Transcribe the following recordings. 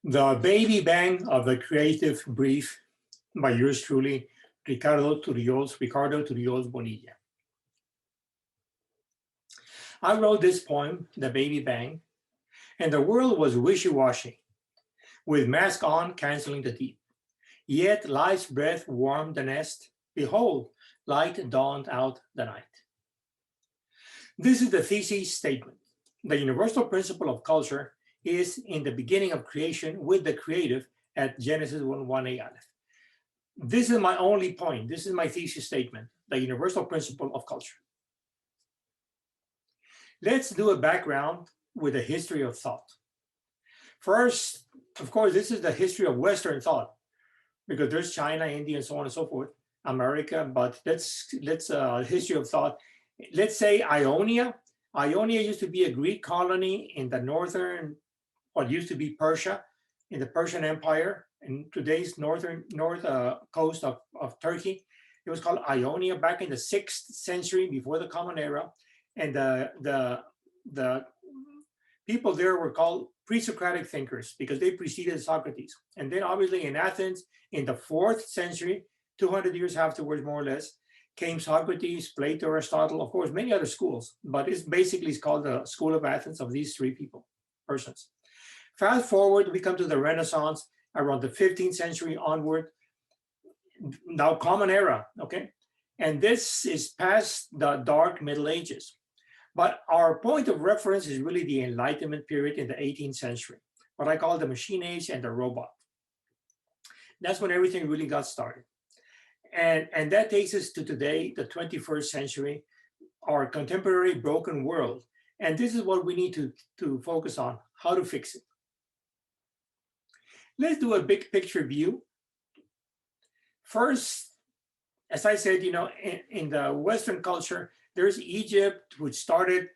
The Baby Bang of the Creative Brief by yours truly, Ricardo Turullols-Bonilla. I wrote this poem, The Baby Bang, and the world was wishy-washy, with mask on canceling the deep. Yet life's breath warmed the nest. Behold, light dawned out the night. This is the thesis statement. The universal principle of culture is in the beginning of creation with the creative at Genesis 1:1a aleph. This is my only point. This is my thesis statement, the universal principle of culture. Let's do a background with the history of thought. First, of course, this is the history of Western thought, because there's China, India, and so on and so forth, America, but let's history of thought. Let's say Ionia. Ionia used to be a Greek colony in the northern, what used to be Persia, in the Persian Empire, in today's north coast of Turkey. It was called Ionia back in the 6th century before the Common Era. And the people there were called pre-Socratic thinkers because they preceded Socrates. And then obviously in Athens, in the 4th century, 200 years afterwards, more or less, came Socrates, Plato, Aristotle, of course, many other schools, but it's called the School of Athens of these three persons. Fast forward, we come to the Renaissance around the 15th century onward, now Common Era, okay? And this is past the Dark Middle Ages. But our point of reference is really the Enlightenment period in the 18th century, what I call the machine age and the robot. That's when everything really got started. And that takes us to today, the 21st century, our contemporary broken world. And this is what we need to focus on, how to fix it. Let's do a big picture view. First, as I said, in the Western culture, there's Egypt, which started,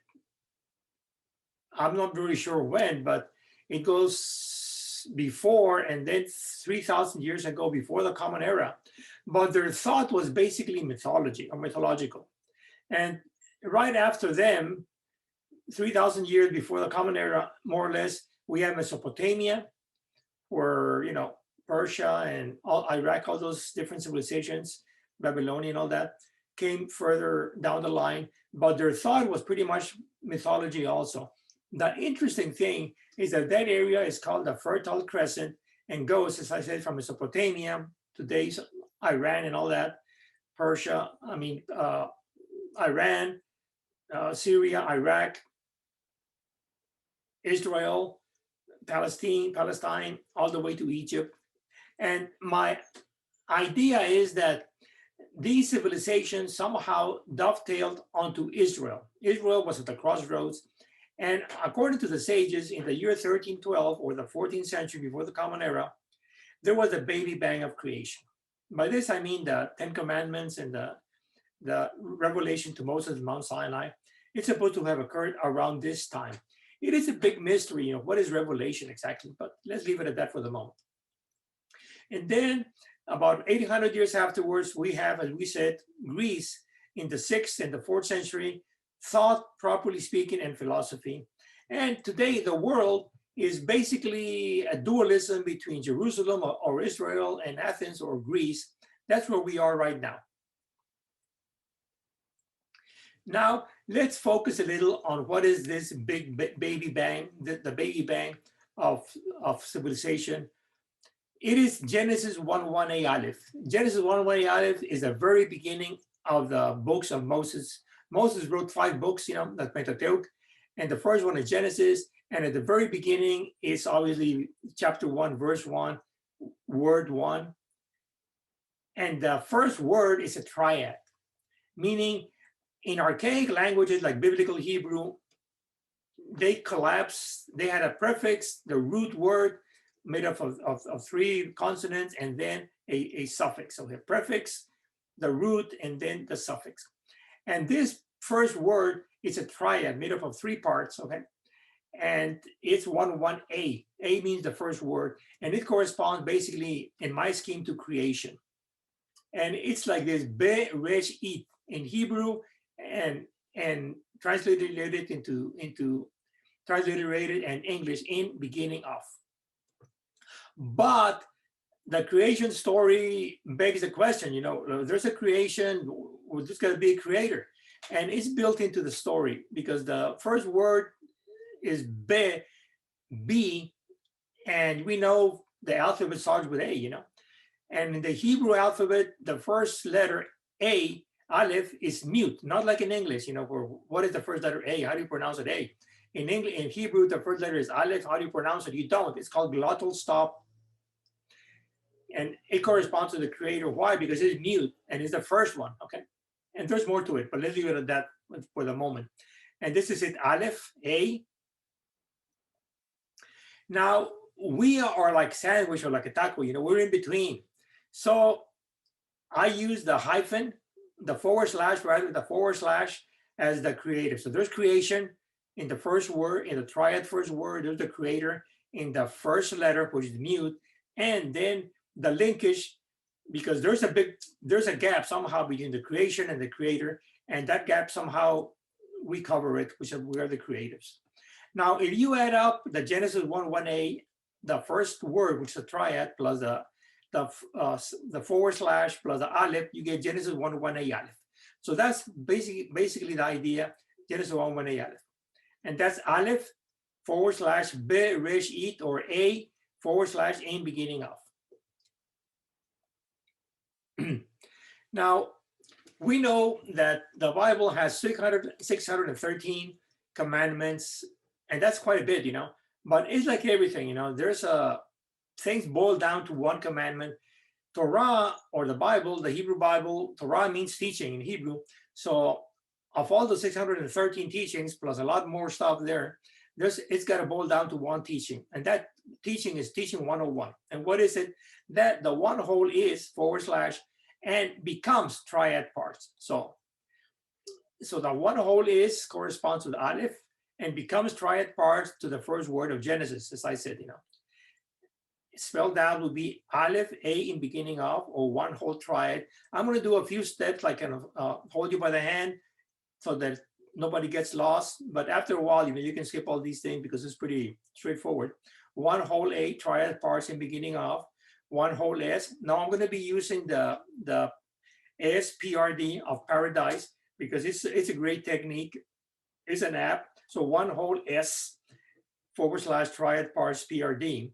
I'm not really sure when, but it goes before, and then 3,000 years ago, before the Common Era. But their thought was basically mythology or mythological. And right after them, 3,000 years before the Common Era, more or less, we have Mesopotamia, where, Persia and all Iraq, all those different civilizations, Babylonia and all that, came further down the line, but their thought was pretty much mythology also. The interesting thing is that area is called the Fertile Crescent and goes, as I said, from Mesopotamia, today's Iran and all that, Persia, Iran, Syria, Iraq, Israel, Palestine, all the way to Egypt. And my idea is that these civilizations somehow dovetailed onto Israel. Israel was at the crossroads. And according to the sages, in the year 1312 or the 14th century before the Common Era, there was a baby bang of creation. By this, I mean the 10 Commandments and the revelation to Moses at Mount Sinai. It's supposed to have occurred around this time. It is a big mystery, what is revelation exactly, but let's leave it at that for the moment. And then about 800 years afterwards, we have, as we said, Greece in the 6th and the 4th century, thought, properly speaking, and philosophy. And today, the world is basically a dualism between Jerusalem or Israel and Athens or Greece. That's where we are right now. Now, let's focus a little on what is this big baby bang, the baby bang of civilization. It is Genesis 1:1a aleph. Genesis 1:1a aleph is the very beginning of the books of Moses. Moses wrote 5 books, the Pentateuch, and the first one is Genesis. And at the very beginning, it's obviously chapter 1, verse 1, word 1. And the first word is a triad, meaning in archaic languages like Biblical Hebrew, they collapse. They had a prefix, the root word, made up of 3 consonants, and then a suffix. So the prefix, the root, and then the suffix. And this first word is a triad made up of 3 parts, okay? And it's 1:1a. A means the first word, and it corresponds basically, in my scheme, to creation. And it's like this, be, resh, it, in Hebrew, and transliterated and English in beginning of. But the creation story begs the question, there's a creation, there's got to be a creator. And it's built into the story because the first word is B, and we know the alphabet starts with A, And in the Hebrew alphabet, the first letter A, Aleph, is mute, not like in English, where what is the first letter A? How do you pronounce it A? In English, in Hebrew, the first letter is Aleph. How do you pronounce it? You don't. It's called glottal stop. And it corresponds to the creator. Why? Because it's mute and it's the first one, okay? And there's more to it, but let's leave it at that for the moment. And this is it, Aleph, A. Now, we are like sandwich or like a taco, we're in between. So I use the hyphen, the forward slash, rather the forward slash as the creator. So there's creation in the first word, in the triad first word, there's the creator in the first letter, which is mute, and then the linkage, because there's a gap somehow between the creation and the creator, and that gap somehow we cover it, which we are the creatives. Now, if you add up the Genesis 1:1a, the first word, which is a triad, plus the forward slash plus the Aleph, you get Genesis 1:1a Aleph. So that's basically the idea, Genesis 1:1a Aleph. And that's Aleph forward slash Be Resh It, or A forward slash in beginning of. Now, we know that the Bible has 613 commandments, and that's quite a bit, but it's like everything, there's things boil down to one commandment. Torah, or the Bible, the Hebrew Bible, Torah means teaching in Hebrew. So of all the 613 teachings, plus a lot more stuff there, it's got to boil down to one teaching. And that teaching is teaching 101. And what is it? That the one whole is forward slash and becomes triad parts. So the one whole is corresponds to the Aleph and becomes triad parts to the first word of Genesis, as I said, Spelled out would be Aleph, A in beginning of, or one whole triad. I'm going to do a few steps, like kind of hold you by the hand so that nobody gets lost. But after a while, you can skip all these things because it's pretty straightforward. One whole A, triad parts in beginning of, one whole S. Now I'm going to be using the SPRD of Paradise because it's a great technique. It's an app. So one whole S forward slash triad parts PRD.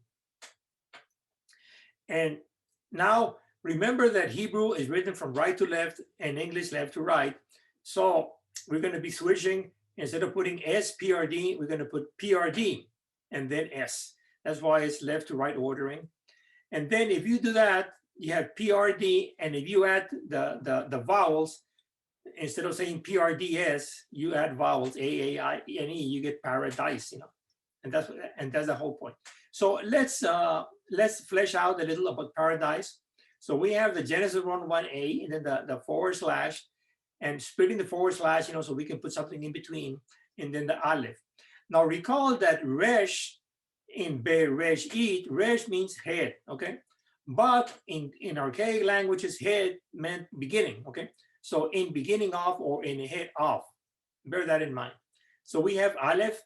And now remember that Hebrew is written from right to left and English left to right. So we're going to be switching. Instead of putting SPRD, we're going to put PRD and then S. That's why it's left to right ordering. And then if you do that, you have PRD, and if you add the vowels, instead of saying PRDS, you add vowels A-A-I-N-E, you get paradise, and that's the whole point. So let's flesh out a little about Paradise. So we have the Genesis 1:1a, and then the forward slash, and splitting the forward slash, so we can put something in between, and then the Aleph. Now recall that Resh in Be Resh It, Resh means head, okay? But in archaic languages, head meant beginning, okay? So in beginning of or in head of, bear that in mind. So we have Aleph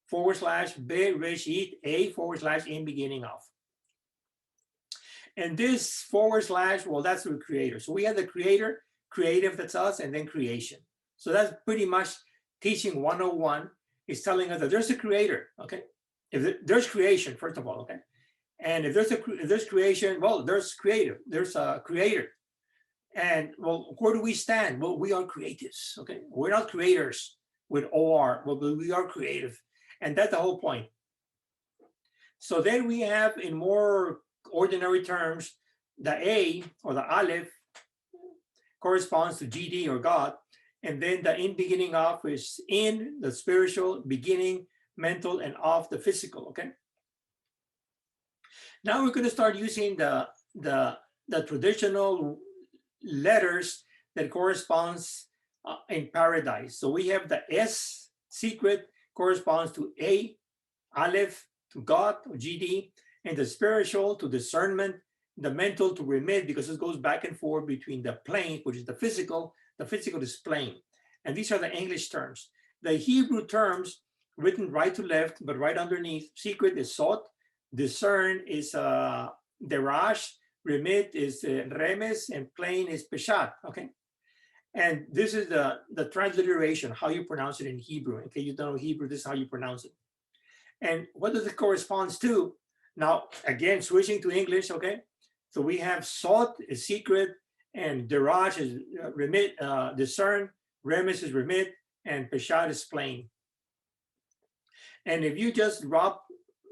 forward slash Be Resh It, A forward slash in beginning of. And this forward slash, well, that's the creator. So we have the creator, creative, that's us, and then creation. So that's pretty much teaching 101 is telling us that there's a creator, okay? If there's creation, first of all, okay? And if there's creation, well, there's creative, there's a creator. And well, where do we stand? Well, we are creatives, okay? We're not creators with OR, well, we are creative. And that's the whole point. So then we have, in more ordinary terms, the A or the Aleph corresponds to GD or God. And then the in beginning of is in the spiritual, beginning, mental, and of the physical, okay? Now we're going to start using the traditional letters that corresponds in Paradise. So we have the S, secret, corresponds to A, Aleph to God or GD, and the spiritual to discernment, the mental to remit, because it goes back and forth between the plane, which is the physical is plane. And these are the English terms. The Hebrew terms written right to left, but right underneath, secret is sot, discern is derash, remit is remes, and plain is peshat. Okay, and this is the transliteration, how you pronounce it in Hebrew. Okay, you don't know Hebrew, this is how you pronounce it. And what does it correspond to? Now, again, switching to English, okay? So we have salt is secret, and deraj is remit, discern, remes is remit, and peshat is plain. And if you just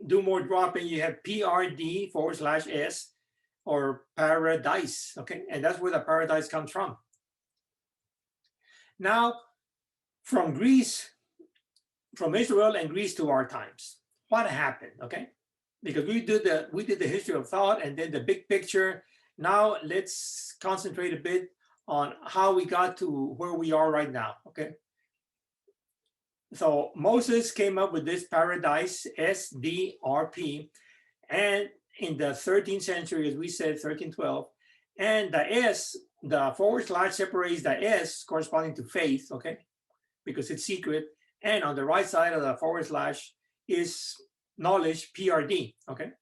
do more dropping, you have PRD/S or paradise, okay? And that's where the paradise comes from. Now, from Greece, from Israel and Greece to our times, what happened, okay? Because we did the history of thought and then the big picture. Now let's concentrate a bit on how we got to where we are right now, okay? So Moses came up with this paradise, SDRP, and in the 13th century, as we said, 1312, and the S, the / separates the S corresponding to faith, okay, because it's secret, and on the right side of the / is knowledge, PRD, okay?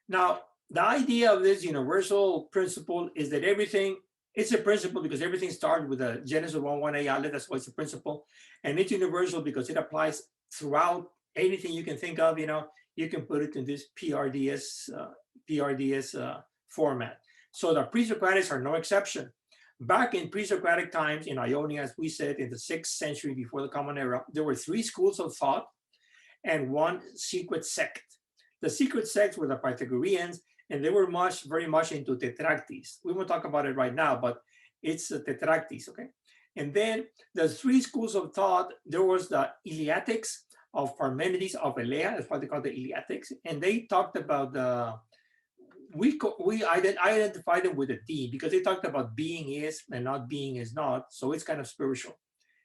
Now, the idea of this universal principle is that everything, it's a principle because everything started with a Genesis 1:1a aleph, that's why it's a principle. And it's universal because it applies throughout anything you can think of, you can put it in this PRDS format. So the pre-Socratics are no exception. Back in pre-Socratic times in Ionia, as we said, in the 6th century before the Common Era, there were 3 schools of thought and 1 secret sect. The secret sects were the Pythagoreans, and they were very much into tetractys. We won't talk about it right now, but it's the tetractys, okay? And then the 3 schools of thought, there was the Eleatics of Parmenides of Elea, that's what they call the Eleatics, and they talked about I identified them with a D because they talked about being is and not being is not, so it's kind of spiritual.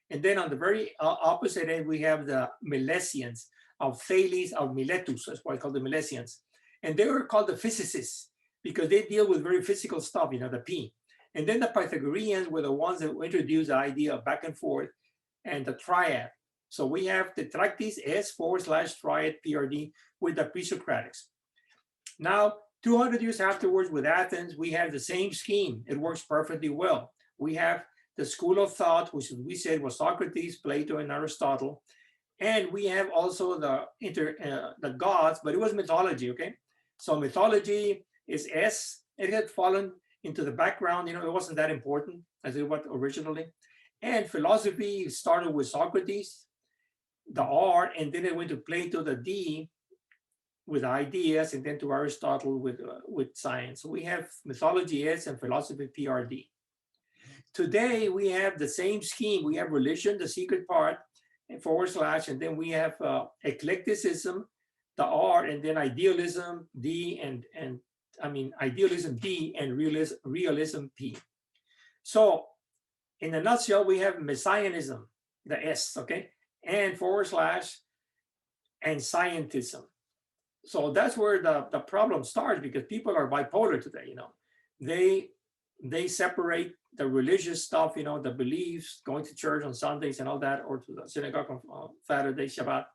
And then on the very opposite end, we have the Milesians of Thales of Miletus, that's why I call the Milesians. And they were called the physicists because they deal with very physical stuff, the P. And then the Pythagoreans were the ones that introduced the idea of back and forth and the triad. So we have the tetractys S/triad PRD with the pre-Socratics. Now, 200 years afterwards with Athens, we have the same scheme. It works perfectly well. We have the school of thought, which we said was Socrates, Plato, and Aristotle. And we have also the gods, but it was mythology, okay? So mythology is S. It had fallen into the background, it wasn't that important as it was originally. And philosophy started with Socrates, the R, and then it went to Plato, the D, with ideas, and then to Aristotle with science. So we have mythology S and philosophy PRD. Today, we have the same scheme. We have religion, the secret part, and / and then we have eclecticism, the R, and then idealism D, idealism D and realism P. So in a nutshell, we have messianism, the S, okay, and / and scientism. So that's where the problem starts because people are bipolar today, They separate the religious stuff, the beliefs, going to church on Sundays and all that, or to the synagogue on Saturday, Shabbat,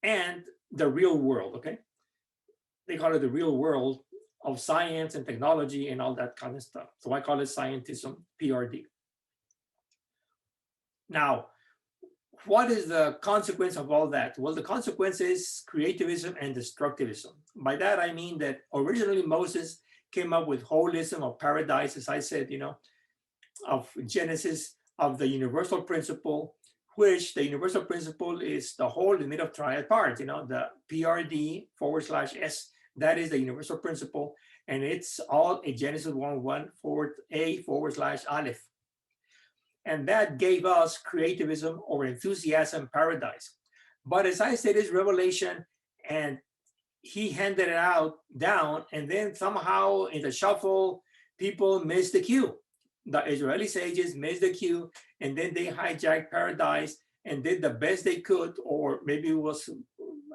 and the real world, okay? They call it the real world of science and technology and all that kind of stuff. So I call it scientism, PRD. Now, what is the consequence of all that? Well, the consequence is creativism and destructivism. By that, I mean that originally Moses came up with holism of paradise, as I said, of Genesis, of the universal principle, which the universal principle is the whole limit of triad parts, the PRD / S, that is the universal principle, and it's all a Genesis 1:1 A / Aleph. And that gave us creativism or enthusiasm paradise. But as I said, it's revelation, and he handed it down, and then somehow in the shuffle, people missed the cue. The Israeli sages missed the cue, and then they hijacked paradise and did the best they could, or maybe it was,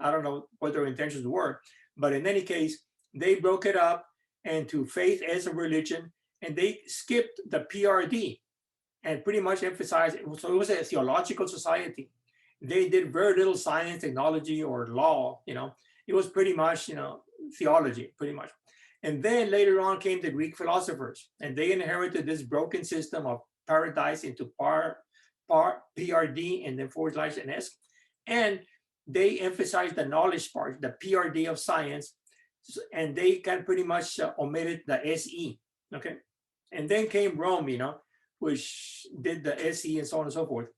I don't know what their intentions were, but in any case, they broke it up into faith as a religion, and they skipped the PRD and pretty much emphasized, so it was a theological society. They did very little science, technology, or law, It was pretty much, theology, pretty much. And then later on came the Greek philosophers, and they inherited this broken system of paradise into PRD, and then / and S. And they emphasized the knowledge part, the PRD of science, and they can pretty much omitted the SE, okay? And then came Rome, which did the SE and so on and so forth.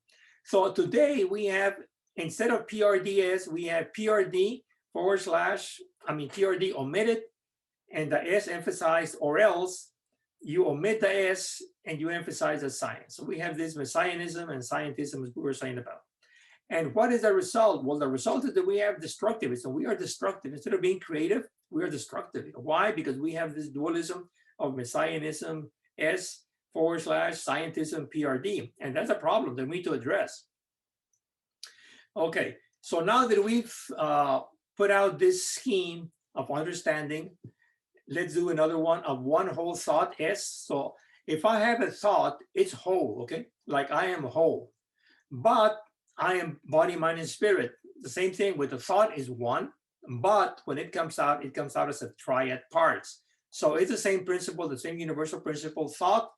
So today we have, instead of PRDS, we have PRD / PRD omitted, and the S emphasized, or else you omit the S and you emphasize the science. So we have this messianism and scientism, as we were saying about. And what is the result? Well, the result is that we have destructivism. We are destructive. Instead of being creative, we are destructive. Why? Because we have this dualism of messianism, S / scientism, PRD. And that's a problem that we need to address. Okay, so now that we've put out this scheme of understanding, let's do another one of one whole thought, S. So if I have a thought, it's whole, okay? Like I am whole, but I am body, mind, and spirit. The same thing with the thought is one, but when it comes out as a triad parts. So it's the same principle, the same universal principle, thought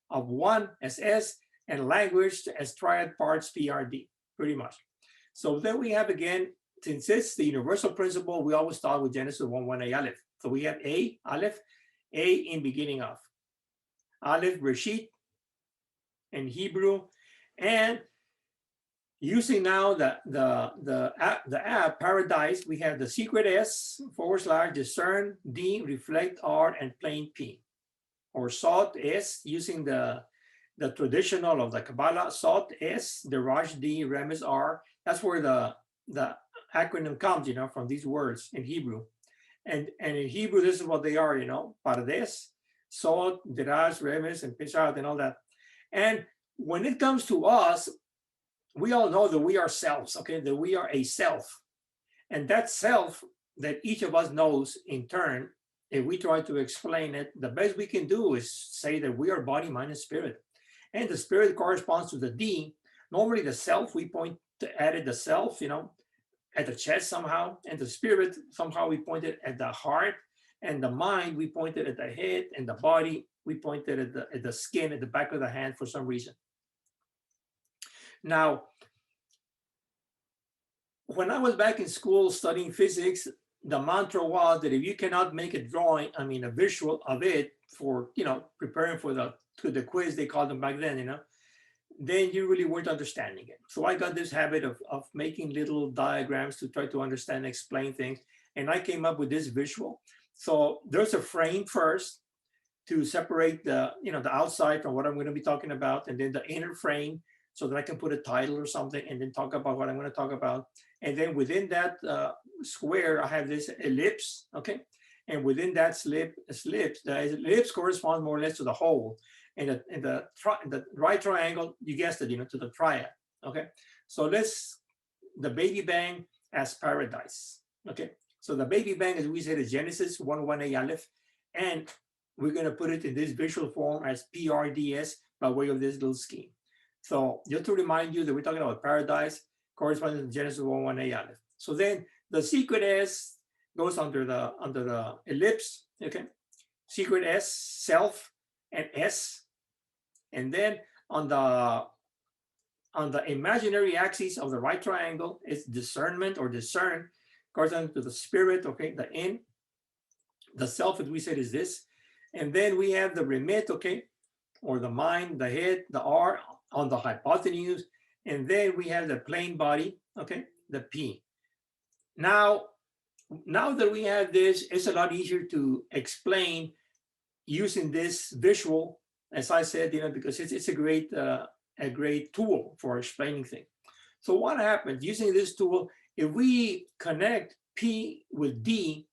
of one as S, and language as triad parts, PRD, pretty much. So then we have, again, since it's the universal principle, we always start with Genesis 1:1a Aleph. So we have A, Aleph, A in beginning of. Aleph, Reshit, in Hebrew. And using now the app Paradise, we have the secret S / discern, D, reflect, R, and plain P. Or Sot S, using the traditional of the Kabbalah, Sot S, the Raj D, Remez R. That's where the acronym comes, from these words in Hebrew. And in Hebrew, this is what they are, Pardes, Sot, Diraj, Remez, and Peshat, and all that. And when it comes to us, we all know that we are selves, okay? That we are a self. And that self that each of us knows in turn, if we try to explain it, the best we can do is say that we are body, mind, and spirit. And the spirit corresponds to the D. Normally the self, we point to added the self, at the chest somehow, and the spirit, somehow we pointed at the heart, and the mind, we pointed at the head, and the body, we pointed at the skin, at the back of the hand for some reason. Now, when I was back in school studying physics, the mantra was that if you cannot make a drawing, a visual of it for, preparing for the quiz, they called them back then, then you really weren't understanding it. So I got this habit of making little diagrams to try to understand, explain things. And I came up with this visual. So there's a frame first to separate the outside from what I'm going to be talking about, and then the inner frame so that I can put a title or something and then talk about what I'm going to talk about. And then within that square, I have this ellipse, okay? And within that the ellipse corresponds more or less to the whole. And the right triangle, you guessed it, to the triad, okay? So the baby bang as paradise, okay? So the baby bang, as we said, is Genesis 1:1a Aleph, and we're going to put it in this visual form as PRDS by way of this little scheme. So just to remind you that we're talking about paradise corresponding to Genesis 1:1a Aleph. So then the secret S goes under the ellipse, okay? Secret S, self, and S. And then on the imaginary axis of the right triangle is discernment or discern, corresponding to the spirit, okay, the in. The self, as we said, is this. And then we have the remit, okay, or the mind, the head, the R on the hypotenuse. And then we have the plain body, okay, the P. Now that we have this, it's a lot easier to explain using this visual, as I said, because it's a great tool for explaining things. So what happens using this tool, if we connect P with D,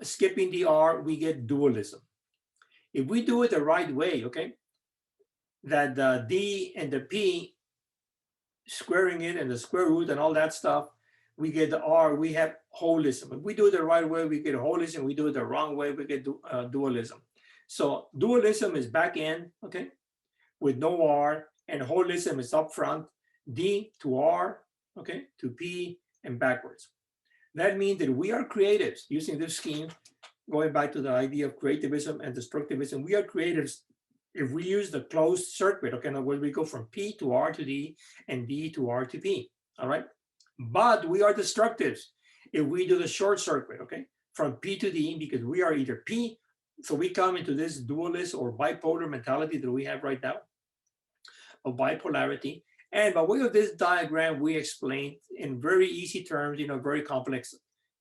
skipping the R, we get dualism. If we do it the right way, okay, that the D and the P, squaring it and the square root and all that stuff, we get the R, we have holism. If we do it the right way, we get holism. We do it the wrong way, we get dualism. So dualism is back end, okay, with no R, and holism is up front, D to R, okay, to P, and backwards. That means that we are creatives using this scheme, going back to the idea of creativism and destructivism. We are creatives if we use the closed circuit, okay, now where we go from P to R to D and D to R to P, all right? But we are destructives if we do the short circuit, okay, from P to D, because we are either P, so we come into this dualist or bipolar mentality that we have right now, of bipolarity. And by way of this diagram, we explain in very easy terms, very complex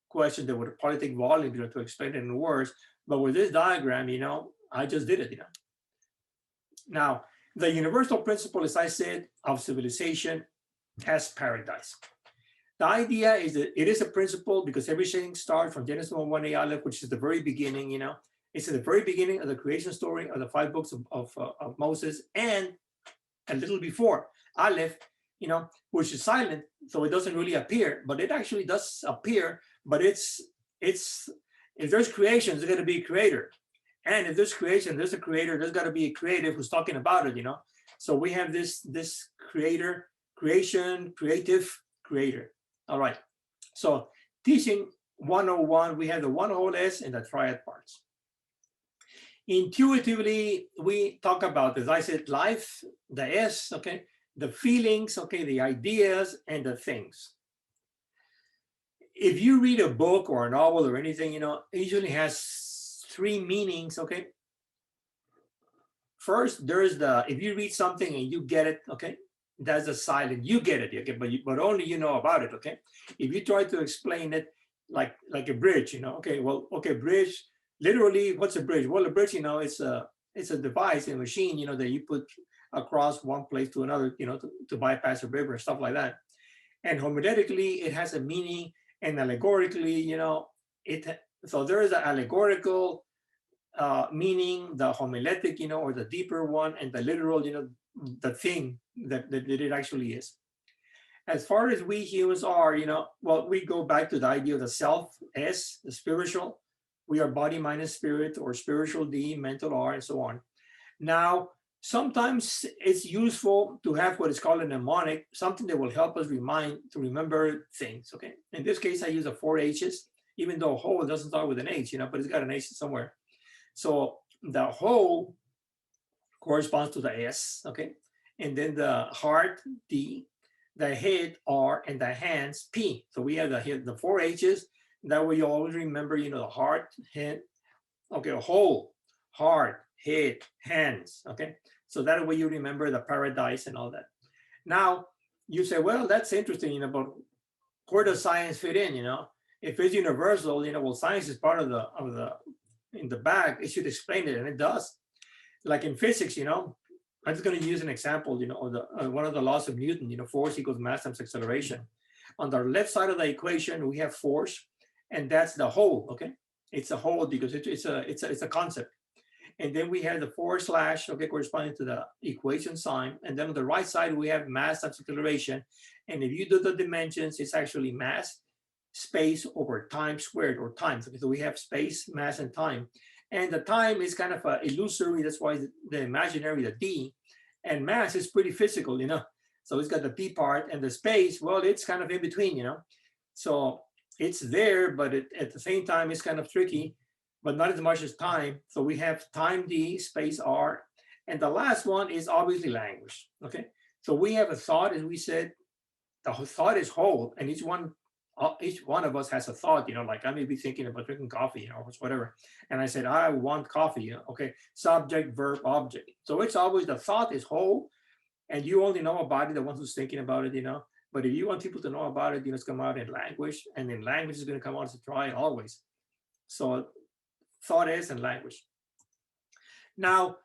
questions that would probably take volume, to explain it in words. But with this diagram, I just did it, Now, the universal principle, as I said, of civilization has paradise. The idea is that it is a principle because everything starts from Genesis 1:1 Aleph, which is the very beginning, It's at the very beginning of the creation story of the 5 books of Moses, and a little before Aleph, which is silent, so it doesn't really appear, but it actually does appear. But it's if there's creation, there's going to be a creator, and if there's creation, there's a creator. There's got to be a creative who's talking about it, So we have this creator, creation, creative, creator. All right. So teaching 101, we have the one whole S and the triad parts. Intuitively, we talk about, as I said, life, the S, okay, the feelings, okay, the ideas, and the things. If you read a book or a novel or anything, it usually has 3 meanings, okay? First, there's if you read something and you get it, okay, that's the silent, you get it, okay, but only you know about it, okay? If you try to explain it like a bridge, okay, well, okay, bridge, literally, what's a bridge? Well, a bridge, it's a device, a machine, that you put across one place to another, to bypass a river, stuff like that. And homiletically, it has a meaning, and allegorically, so there is an allegorical meaning, the homiletic, or the deeper one, and the literal, the thing that it actually is. As far as we humans are, well, we go back to the idea of the self, S, the spiritual. We are body, mind, and spirit, or spiritual D, mental R, and so on. Now, sometimes it's useful to have what is called a mnemonic, something that will help us remember things, okay? In this case, I use the 4 H's, even though whole doesn't start with an H, but it's got an H somewhere. So the whole corresponds to the S, okay? And then the heart, D, the head, R, and the hands, P. So we have the 4 H's. That way you always remember, the heart, head, okay, whole, heart, head, hands, okay? So that way you remember the paradise and all that. Now, you say, well, that's interesting, but where does science fit in, If it's universal, well, science is part of the in the back, it should explain it, and it does. Like in physics, I'm just going to use an example, of the one of the laws of Newton, force equals mass times acceleration. On the left side of the equation, we have force, and that's the whole, okay? It's a whole because it's a concept. And then we have the forward slash, okay, corresponding to the equation sign. And then on the right side, we have mass times acceleration. And if you do the dimensions, it's actually mass, space over time squared, or times. Okay, so we have space, mass, and time. And the time is kind of illusory. That's why the imaginary, the D, and mass is pretty physical, So it's got the P part, and the space, well, it's kind of in between, So it's there, but at the same time, it's kind of tricky, but not as much as time. So we have time D, space R. And the last one is obviously language, okay? So we have a thought, as we said, the thought is whole, and each one of us has a thought, like I may be thinking about drinking coffee, or whatever. And I said, I want coffee, okay, subject, verb, object. So it's always the thought is whole, and you only know about it, the one who's thinking about it, But if you want people to know about it, it's come out in language, and then language is going to come out as a triad always. So thought is and language. Now,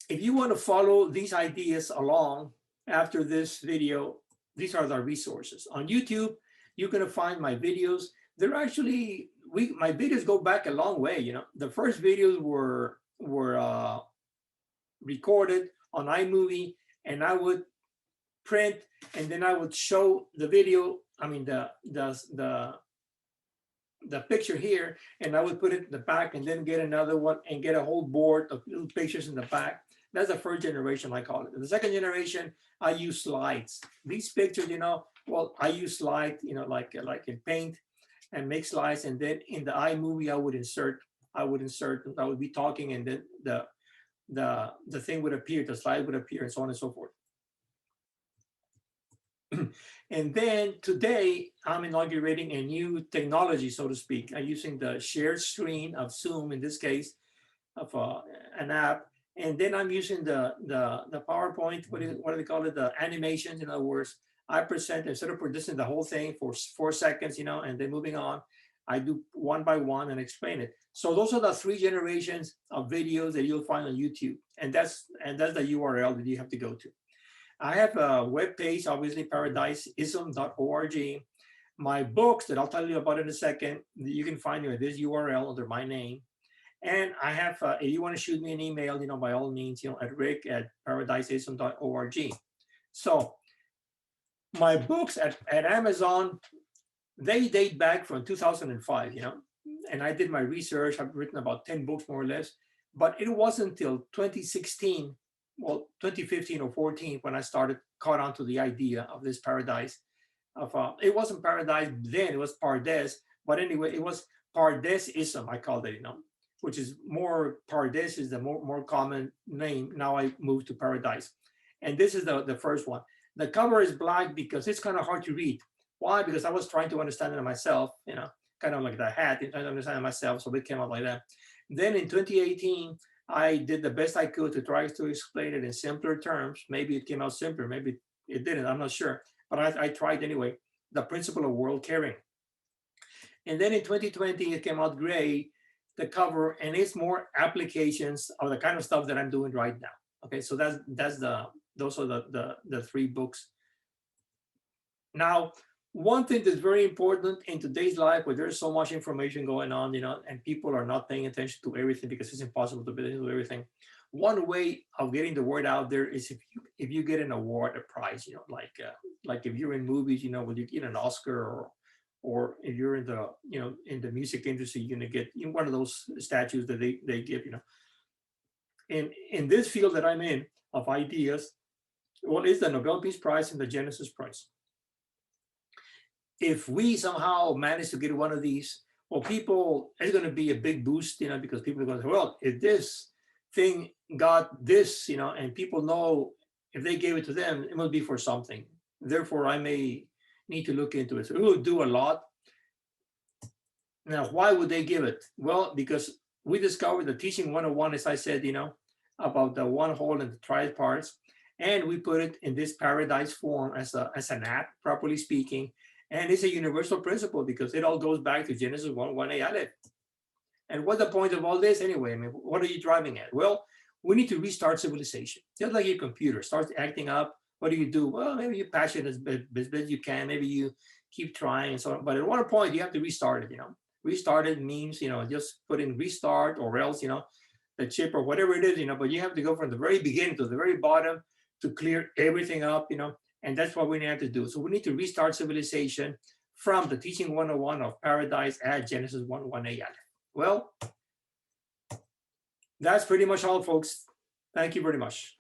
if you want to follow these ideas along after this video, these are the resources. On YouTube, you're going to find my videos. They're actually, my videos go back a long way. The first videos were recorded on iMovie, and I would print, and then I would show the video. I mean the picture here, and I would put it in the back, and then get another one and get a whole board of little pictures in the back. That's the first generation, I call it. In the second generation, I use slides. These pictures, well, I use slides, like in Paint. and make slides. And then in the iMovie, I would be talking, and then the thing would appear, the slide would appear, and so on and so forth. And then today, I'm inaugurating a new technology, so to speak. I'm using the shared screen of Zoom, in this case, of an app. And then I'm using the PowerPoint, what do they call it? The animations, in other words. I present, instead of producing the whole thing for 4 seconds, and then moving on, I do one by one and explain it. So those are the 3 generations of videos that you'll find on YouTube. And that's the URL that you have to go to. I have a web page, obviously, paradiseism.org. My books that I'll tell you about in a second, you can find them at this URL under my name. And I have, if you want to shoot me an email, by all means, at rick@paradiseism.org. So my books at Amazon, they date back from 2005, and I did my research. I've written about 10 books, more or less. But it wasn't until 2016, well, 2015 or 14, when I caught on to the idea of this paradise. It wasn't paradise then, it was Pardes. But anyway, it was Pardesism, I called it, which is more, Pardes is the more common name. Now I moved to Paradise. And this is the first one. The cover is black because it's kind of hard to read. Why? Because I was trying to understand it myself, kind of like the hat, trying to understand it myself. So it came out like that. Then in 2018, I did the best I could to try to explain it in simpler terms. Maybe it came out simpler, maybe it didn't, I'm not sure. But I tried anyway. The principle of world caring. And then in 2020, it came out gray, the cover, and it's more applications of the kind of stuff that I'm doing right now. Okay, so those are the 3 books. Now, one thing that's very important in today's life, where there's so much information going on, and people are not paying attention to everything because it's impossible to pay attention to everything. One way of getting the word out there is if you get an award, a prize, like if you're in movies, when you get an Oscar, or if you're in the music industry, you're gonna get one of those statues that they give, In this field that I'm in of ideas, what is the Nobel Peace Prize and the Genesis Prize? If we somehow manage to get one of these, well, it's going to be a big boost, because people are going to say, well, if this thing got this, and people know if they gave it to them, it must be for something. Therefore, I may need to look into it. So it will do a lot. Now, why would they give it? Well, because we discovered the teaching 101, as I said, about the one whole and the triad parts, and we put it in this paradise form as an app, properly speaking. And it's a universal principle because it all goes back to Genesis 1:1a Aleph. And what's the point of all this anyway? I mean, what are you driving at? Well, we need to restart civilization. Just like your computer starts acting up, what do? Well, maybe you patch it as best you can. Maybe you keep trying and so on. But at one point, you have to restart it, Restart it means, just put in restart, or else, the chip or whatever it is, but you have to go from the very beginning to the very bottom to clear everything up, and that's what we need to do. So we need to restart civilization from the teaching 101 of paradise at Genesis 1:1a. Well, that's pretty much all, folks. Thank you very much.